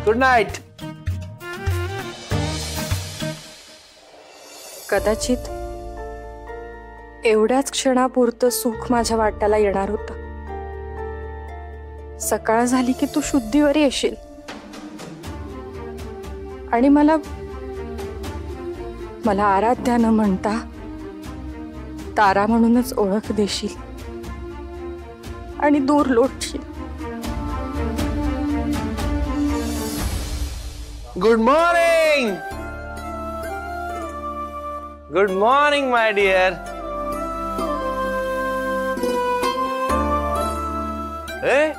Good night. कदाचित एवढ्याच क्षणापुरतं सुख माझ्या वाट्याला येणार होतं. सकाळ झाली की तू शुद्धीवर येशील आणि मला आराध्या न म्हणता तारा म्हणूनच ओळख देशील आणि दूर लोटशील. Good morning. Good morning my dear. ए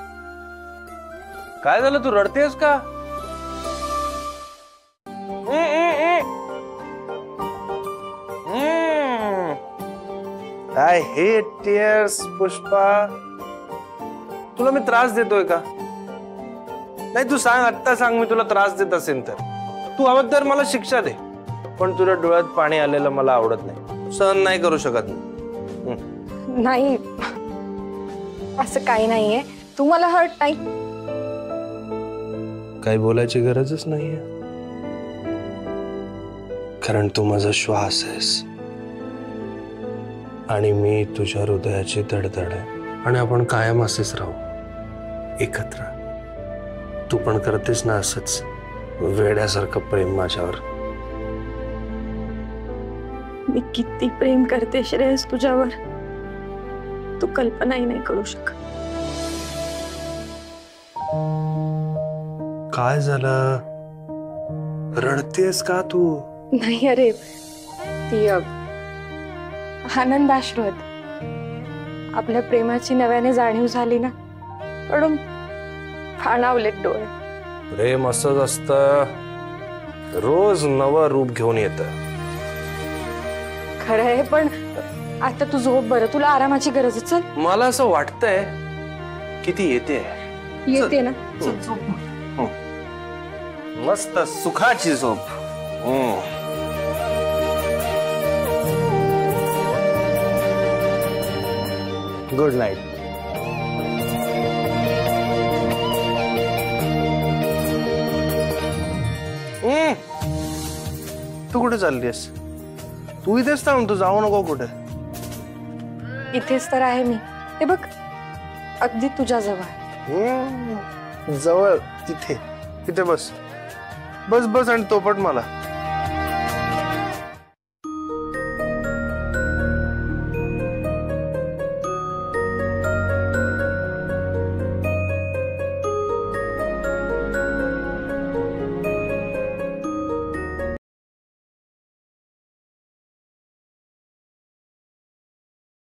काय झालं, तू रडतेस का? I hate tears. पुष्पा, तुला मी त्रास देतोय का? नाही, तू सांग, आत्ता सांग. मी तुला त्रास देत असेल तर तू हवं तर मला शिक्षा दे, पण तुझ्या डोळ्यात पाणी आलेलं मला आवडत नाही, सहन नाही करू शकत. नाही, असं काही नाहीये. तू मला हर्ट नाही. काही बोलायची गरजच नाहीये, कारण तू माझा श्वास आहेस आणि मी तुझ्या हृदयाची धडधड आहे. आणि आपण कायम असेच राहू, एकत्र. तू पण करतेस ना असंच वेड्यासारखं प्रेम माझ्यावर? मी किती प्रेम करते श्रेयस तुझ्यावर, तू कल्पनाही नाही करू शकत. काय झालं, रडतेस का तू? नाही अरे, ती आनंदाश्रुत आपल्या प्रेमाची नव्याने जाणीव झाली ना, म्हणून फाणावलेत डोळे. प्रेम असंच असतं, रोज नवं रूप घेऊन येतं. खरं आहे, पण आता तू झोप बरं, तुला आरामाची गरज आहे. चल. मला असं वाटतंय की ती येते ना. चल झोप. मस्त सुखाची झोप. Good night. तू कुठे चाललीस? तू इथेच थांब, तू जाऊ नको कुठे. इथेच तर आहे मी. हे बघ, अगदी तुझ्या जवळ. जवळ तिथे तिथे बस बस बस आणि तोपट मला.